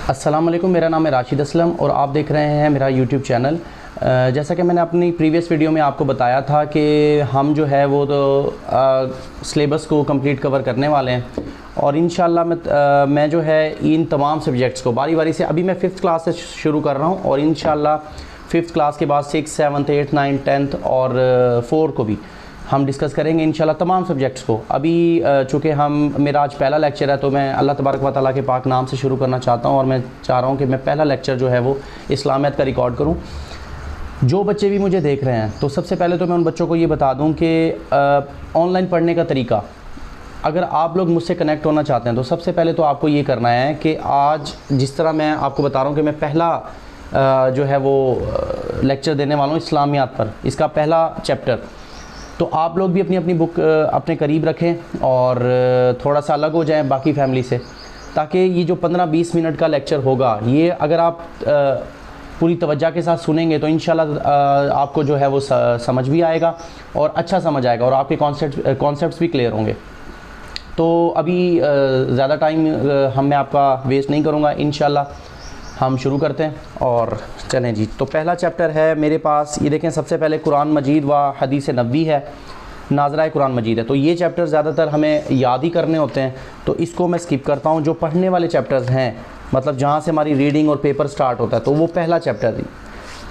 अस्सलाम वालेकुम, मेरा नाम है राशिद असलम और आप देख रहे हैं मेरा यूट्यूब चैनल। जैसा कि मैंने अपनी प्रीवियस वीडियो में आपको बताया था कि हम जो है वो तो सिलेबस को कंप्लीट कवर करने वाले हैं और इंशाल्लाह मैं जो है इन तमाम सब्जेक्ट्स को बारी बारी से, अभी मैं 5th क्लास से शुरू कर रहा हूँ और इंशाल्लाह 5th क्लास के बाद 6th 7th 8th 9th 10th और 4 को भी हम डिस्कस करेंगे इंशाल्लाह तमाम सब्जेक्ट्स को। अभी चूँकि मेरा आज पहला लेक्चर है तो मैं अल्लाह तबारक व तआला के पाक नाम से शुरू करना चाहता हूँ और मैं चाह रहा हूँ कि मैं पहला लेक्चर जो है वो इस्लामियत का रिकॉर्ड करूँ। जो बच्चे भी मुझे देख रहे हैं तो सबसे पहले तो मैं उन बच्चों को ये बता दूँ कि ऑनलाइन पढ़ने का तरीका, अगर आप लोग मुझसे कनेक्ट होना चाहते हैं तो सबसे पहले तो आपको ये करना है कि आज जिस तरह मैं आपको बता रहा हूँ कि मैं पहला जो है वो लेक्चर देने वाला हूँ इस्लामियात पर, इसका पहला चैप्टर, तो आप लोग भी अपनी अपनी बुक अपने करीब रखें और थोड़ा सा अलग हो जाएं बाकी फैमिली से, ताकि ये जो 15-20 मिनट का लेक्चर होगा ये अगर आप पूरी तवज्जो के साथ सुनेंगे तो इंशाल्लाह आपको जो है वो समझ भी आएगा और अच्छा समझ आएगा और आपके कॉन्सेप्ट्स भी क्लियर होंगे। तो अभी ज़्यादा टाइम मैं आपका वेस्ट नहीं करूँगा, इंशाल्लाह हम शुरू करते हैं और चलें जी। तो पहला चैप्टर है मेरे पास, ये देखें, सबसे पहले कुरान मजीद व हदीस नबवी है, नाज़राए कुरान मजीद है। तो ये चैप्टर ज़्यादातर हमें याद ही करने होते हैं तो इसको मैं स्किप करता हूँ। जो पढ़ने वाले चैप्टर्स हैं, मतलब जहाँ से हमारी रीडिंग और पेपर स्टार्ट होता है, तो वो पहला चैप्टर है।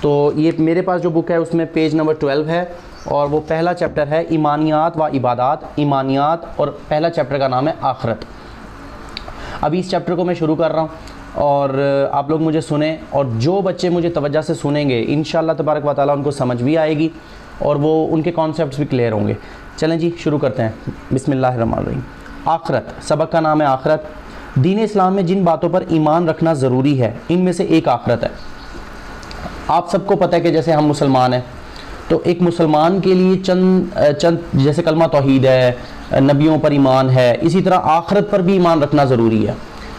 तो ये मेरे पास जो बुक है उसमें पेज नंबर 12 है और वो पहला चैप्टर है ईमानियात व इबादात, ईमानियात, और पहला चैप्टर का नाम है आखरत। अभी इस चैप्टर को मैं शुरू कर रहा हूँ और आप लोग मुझे सुने और जो बच्चे मुझे तवज्जो से सुनेंगे इंशाअल्लाह तबारक व तआला उनको समझ भी आएगी और वो उनके कॉन्सेप्ट्स भी क्लियर होंगे। चलें जी शुरू करते हैं। बिस्मिल्लाहिर्रहमानिर्रहीम। आखरत, सबक का नाम है आखरत। दीन इस्लाम में जिन बातों पर ईमान रखना ज़रूरी है इनमें से एक आखरत है। आप सबको पता है कि जैसे हम मुसलमान हैं तो एक मुसलमान के लिए चंद जैसे कलमा तौहीद है, नबियों पर ईमान है, इसी तरह आखरत पर भी ईमान रखना ज़रूरी है।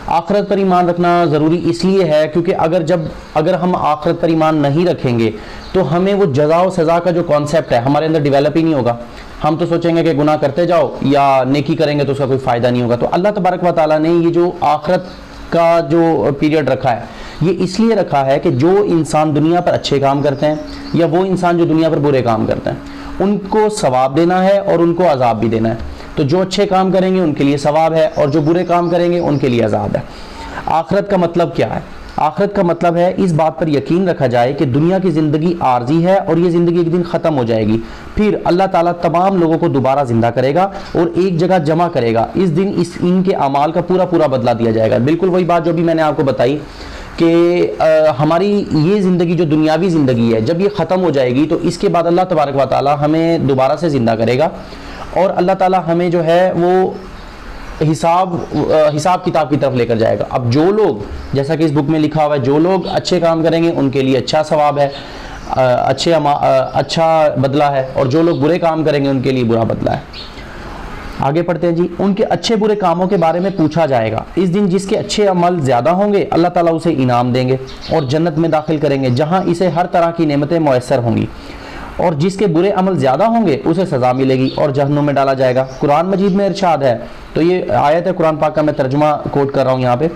आखरत पर ईमान रखना ज़रूरी इसलिए है क्योंकि अगर हम आखरत पर ईमान नहीं रखेंगे तो हमें वो जज़ा और सज़ा का जो कॉन्सेप्ट है हमारे अंदर डेवलप ही नहीं होगा। हम तो सोचेंगे कि गुनाह करते जाओ या नेकी करेंगे तो उसका कोई फ़ायदा नहीं होगा। तो अल्लाह तबारक व तआला ने ये जो आखरत का जो पीरियड रखा है ये इसलिए रखा है कि जो इंसान दुनिया पर अच्छे काम करते हैं या वो इंसान जो दुनिया पर बुरे काम करते हैं उनको सवाब देना है और उनको अजाब भी देना है। तो जो अच्छे काम करेंगे उनके लिए सवाब है और जो बुरे काम करेंगे उनके लिए अजाब है। आखरत का मतलब क्या है? आखरत का मतलब है इस बात पर यकीन रखा जाए कि दुनिया की ज़िंदगी आर्जी है और ये ज़िंदगी एक दिन ख़त्म हो जाएगी, फिर अल्लाह ताला तमाम लोगों को दोबारा ज़िंदा करेगा और एक जगह जमा करेगा। इस दिन इनके अमाल का पूरा पूरा बदला दिया जाएगा। बिल्कुल वही बात जो भी मैंने आपको बताई कि हमारी ये ज़िंदगी जो दुनियावी ज़िंदगी है जब ये ख़त्म हो जाएगी तो इसके बाद अल्लाह तबारक व तआला हमें दोबारा से ज़िंदा करेगा और अल्लाह ताला हमें जो है वो हिसाब किताब की तरफ लेकर जाएगा। अब जो लोग, जैसा कि इस बुक में लिखा हुआ है, जो लोग अच्छे काम करेंगे उनके लिए अच्छा सवाब है, अच्छा बदला है, और जो लोग बुरे काम करेंगे उनके लिए बुरा बदला है। आगे पढ़ते हैं जी। उनके अच्छे बुरे कामों के बारे में पूछा जाएगा। इस दिन जिसके अच्छे अमल ज़्यादा होंगे अल्लाह ताला उसे इनाम देंगे और जन्नत में दाखिल करेंगे जहाँ इसे हर तरह की नेमतें मुयस्सर होंगी, और जिसके बुरे अमल ज़्यादा होंगे उसे सज़ा मिलेगी और जहन्नुम में डाला जाएगा। कुरान मजीद में इरशाद है, तो ये आयत है कुरान पाक का, मैं तर्जुमा कोट कर रहा हूँ यहाँ पे।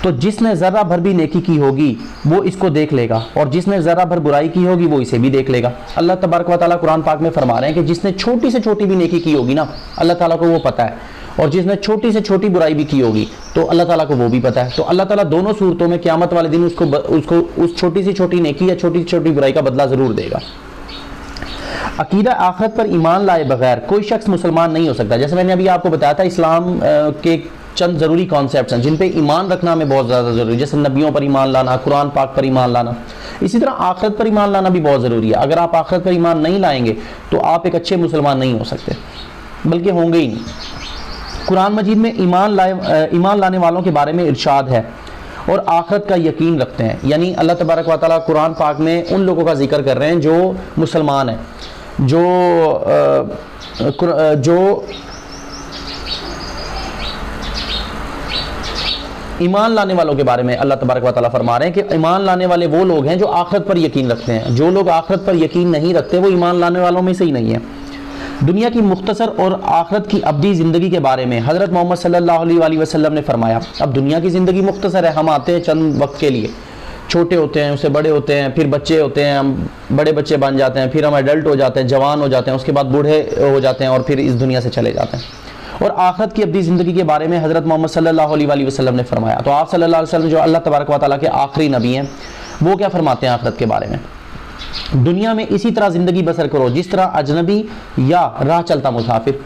तो जिसने ज़रा भर भी नेकी की होगी वो इसको देख लेगा और जिसने ज़रा भर बुराई की होगी वो इसे भी देख लेगा। अल्लाह तबारक व तआला कुरान पाक में फरमा रहे हैं कि जिसने छोटी से छोटी भी नेकी की होगी ना अल्लाह ताला को वो पता है, और जिसने छोटी से छोटी बुराई भी की होगी तो अल्लाह ताला को वो भी पता है। तो अल्लाह ताला दोनों सूरतों में क़यामत वाले दिन उसको उस छोटी से छोटी नेकी या छोटी से छोटी बुराई का बदला ज़रूर देगा। अकीदा आखिरत पर ईमान लाए बगैर कोई शख्स मुसलमान नहीं हो सकता। जैसे मैंने अभी आपको बताया था, इस्लाम के चंद ज़रूरी कॉन्सेप्ट्स हैं जिन पे ईमान रखना हमें बहुत ज़्यादा ज़रूरी है, जैसे नबियों पर ईमान लाना, कुरान पाक पर ईमान लाना। इसी तरह आखिरत पर ईमान लाना भी बहुत ज़रूरी है। अगर आप आखिरत पर ईमान नहीं लाएंगे तो आप एक अच्छे मुसलमान नहीं हो सकते, बल्कि होंगे ही नहीं। कुरान मजीद में ईमान लाने वालों के बारे में इरशाद है और आखिरत का यकीन रखते हैं, यानी अल्लाह तबारक व तआला कुरान पाक में उन लोगों का जिक्र कर रहे हैं जो मुसलमान हैं, जो ईमान लाने वालों के बारे में अल्लाह तबारक व तआला फरमा रहे हैं कि ईमान लाने वाले वो लोग हैं जो आखिरत पर यकीन रखते हैं। जो लोग आखिरत पर यकीन नहीं रखते वो ईमान लाने वालों में से ही नहीं है। दुनिया की मुख्तसर और आखिरत की अब्दी ज़िंदगी के बारे में हज़रत मोहम्मद सल्लल्लाहु अलैहि वसल्लम ने फरमाया, अब दुनिया की ज़िंदगी मुख्तसर है, हम आते हैं चंद वक्त के लिए, छोटे होते हैं, उससे बड़े होते हैं, फिर बच्चे होते हैं, हम बड़े बच्चे बन जाते हैं, फिर हम एडल्ट हो जाते हैं, जवान हो जाते हैं, उसके बाद बूढ़े हो जाते हैं और फिर इस दुनिया से चले जाते हैं। और आखिरत की अब्दी ज़िंदगी के बारे में हज़रत मोहम्मद सल्लल्लाहु अलैहि वसल्लम ने फरमाया। तो आप सल्लल्लाहु अलैहि वसल्लम जो अल्लाह तबारक व तआला के आखिरी नबी हैं, वो क्या फरमाते हैं आखिरत के बारे में? दुनिया में इसी तरह ज़िंदगी बसर करो जिस तरह अजनबी या राह चलता मुसाफिर।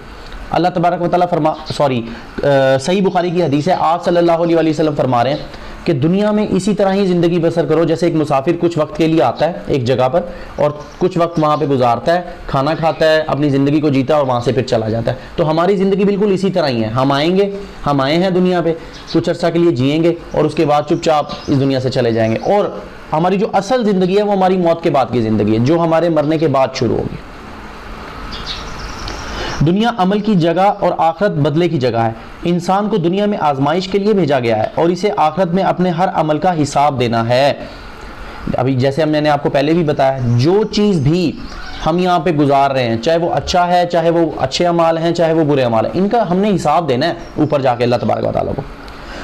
अल्लाह तबारक व तआला सही बुखारी की हदीस है, आप सल्लल्लाहु अलैहि वसल्लम फरमा रहे हैं कि दुनिया में इसी तरह ही ज़िंदगी बसर करो जैसे एक मुसाफिर कुछ वक्त के लिए आता है एक जगह पर और कुछ वक्त वहाँ पे गुजारता है, खाना खाता है, अपनी ज़िंदगी को जीता है और वहाँ से फिर चला जाता है। तो हमारी ज़िंदगी बिल्कुल इसी तरह ही है। हम आएंगे, हम आए हैं दुनिया पे, कुछ अर्सा के लिए जिएंगे और उसके बाद चुपचाप इस दुनिया से चले जाएंगे। और हमारी जो असल ज़िंदगी है वो हमारी मौत के बाद की ज़िंदगी है, जो हमारे मरने के बाद शुरू होगी। दुनिया अमल की जगह और आखिरत बदले की जगह है। इंसान को दुनिया में आजमाइश के लिए भेजा गया है और इसे आखिरत में अपने हर अमल का हिसाब देना है। अभी जैसे मैंने आपको पहले भी बताया, जो चीज़ भी हम यहाँ पे गुजार रहे हैं, चाहे वो अच्छा है, चाहे वो अच्छे अमाल हैं, चाहे वो बुरे अमाल हैं, इनका हमने हिसाब देना है ऊपर जाके अल्लाह तबारक व तआला को।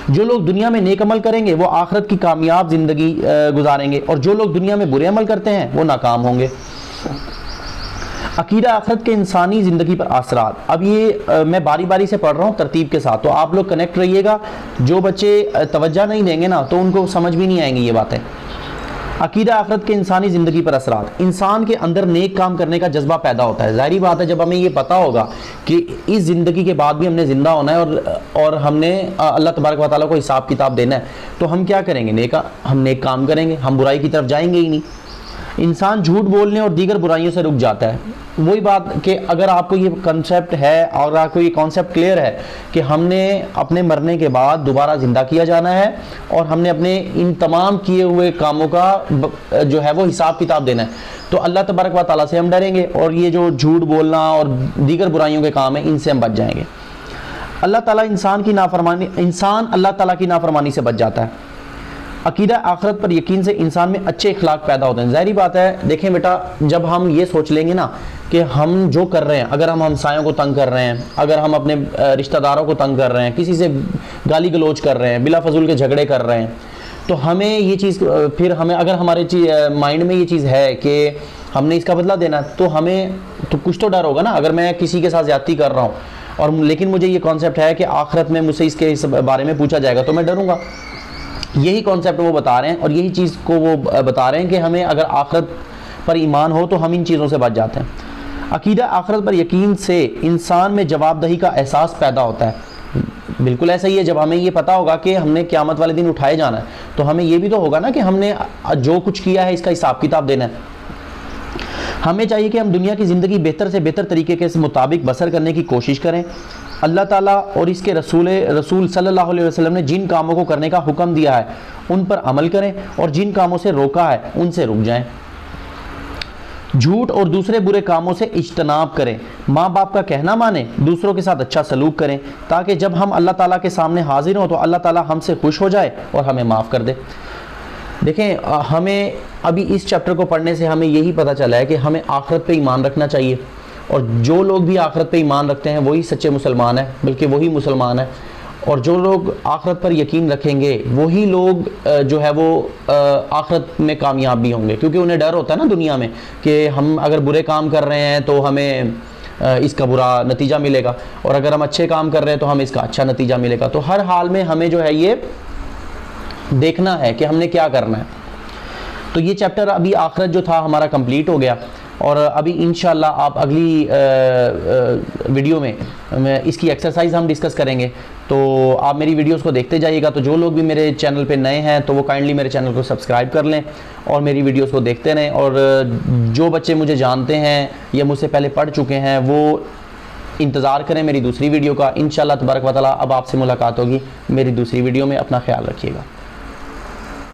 जो लोग दुनिया में नेक अमल करेंगे वो आखिरत की कामयाब ज़िंदगी गुजारेंगे और जो लोग दुनिया में बुरे अमल करते हैं वो नाकाम होंगे। अकीदा आखिरत के इंसानी ज़िंदगी पर असरात। अब ये मैं बारी बारी से पढ़ रहा हूँ तरतीब के साथ, तो आप लोग कनेक्ट रहिएगा। जो बच्चे तवज्जो नहीं देंगे ना तो उनको समझ भी नहीं आएंगी ये बातें। अकीदा आखिरत के इंसानी ज़िंदगी पर असरात। इंसान के अंदर नेक काम करने का जज्बा पैदा होता है। ज़ाहिरी बात है, जब हमें ये पता होगा कि इस ज़िंदगी के बाद भी हमने ज़िंदा होना है और हमने अल्लाह तबारक व तआला को हिसाब किताब देना है, तो हम क्या करेंगे? हम नेक काम करेंगे, हम बुराई की तरफ जाएंगे ही नहीं। इंसान झूठ बोलने और दीगर बुराइयों से रुक जाता है। वही बात कि अगर आपको ये कंसेप्ट है और आपको ये कॉन्सेप्ट क्लियर है कि हमने अपने मरने के बाद दोबारा ज़िंदा किया जाना है और हमने अपने इन तमाम किए हुए कामों का जो है वो हिसाब किताब देना है, तो अल्लाह तबारक व तआला से हम डरेंगे और ये जो झूठ बोलना और दीगर बुराइयों के काम है इनसे हम बच जाएंगे। इंसान अल्लाह ताला की नाफरमानी से बच जाता है। अकीदा आखिरत पर यकीन से इंसान में अच्छे इखलाक पैदा होते हैं। ज़ाहिरी बात है, देखें बेटा, जब हम ये सोच लेंगे ना कि हम जो कर रहे हैं, अगर हम हमसायों को तंग कर रहे हैं, अगर हम अपने रिश्तेदारों को तंग कर रहे हैं, किसी से गाली गलोच कर रहे हैं, बिला फजूल के झगड़े कर रहे हैं, तो हमें ये चीज़ फिर हमें अगर हमारे माइंड में ये चीज़ है कि हमने इसका बदला देना है, तो हमें तो कुछ तो डर होगा ना। अगर मैं किसी के साथ ज़्यादती कर रहा हूँ और लेकिन मुझे ये कॉन्सेप्ट है कि आखिरत में मुझसे इस बारे में पूछा जाएगा, तो मैं डरूंगा। यही कॉन्सेप्ट वो बता रहे हैं और यही चीज़ को वो बता रहे हैं कि हमें अगर आखिरत पर ईमान हो तो हम इन चीज़ों से बच जाते हैं। अकीदा आखिरत पर यकीन से इंसान में जवाबदही का एहसास पैदा होता है। बिल्कुल ऐसा ही है, जब हमें ये पता होगा कि हमने क़यामत वाले दिन उठाए जाना है, तो हमें ये भी तो होगा ना कि हमने जो कुछ किया है इसका हिसाब किताब देना है। हमें चाहिए कि हम दुनिया की ज़िंदगी बेहतर से बेहतर तरीके के मुताबिक बसर करने की कोशिश करें। अल्लाह ताला और इसके रसूल सल्लल्लाहु अलैहि वसल्लम ने जिन कामों को करने का हुक्म दिया है उन पर अमल करें और जिन कामों से रोका है उनसे रुक जाएं। झूठ और दूसरे बुरे कामों से इज्तनाब करें। माँ बाप का कहना माने, दूसरों के साथ अच्छा सलूक करें, ताकि जब हम अल्लाह ताला के सामने हाजिर हों तो अल्लाह ताला हमसे खुश हो जाए और हमें माफ़ कर दे। देखें, हमें अभी इस चैप्टर को पढ़ने से हमें यही पता चला है कि हमें आखिरत पे ईमान रखना चाहिए और जो लोग भी आखिरत पे ईमान रखते हैं वही सच्चे मुसलमान हैं, बल्कि वही मुसलमान है। और जो लोग आखिरत पर यकीन रखेंगे वही लोग जो है वो आखिरत में कामयाब भी होंगे, क्योंकि उन्हें डर होता है ना दुनिया में कि हम अगर बुरे काम कर रहे हैं तो हमें इसका बुरा नतीजा मिलेगा और अगर हम अच्छे काम कर रहे हैं तो हमें इसका अच्छा नतीजा मिलेगा। तो हर हाल में हमें जो है ये देखना है कि हमने क्या करना है। तो ये चैप्टर अभी आखिरत जो था हमारा कंप्लीट हो गया और अभी इंशाल्लाह आप अगली वीडियो में इसकी एक्सरसाइज हम डिस्कस करेंगे। तो आप मेरी वीडियोस को देखते जाइएगा। तो जो लोग भी मेरे चैनल पे नए हैं तो वो काइंडली मेरे चैनल को सब्सक्राइब कर लें और मेरी वीडियोस को देखते रहें। और जो बच्चे मुझे जानते हैं या मुझसे पहले पढ़ चुके हैं वो इंतज़ार करें मेरी दूसरी वीडियो का। इंशाल्लाह तबारक व तआला अब आपसे मुलाकात होगी मेरी दूसरी वीडियो में। अपना ख्याल रखिएगा।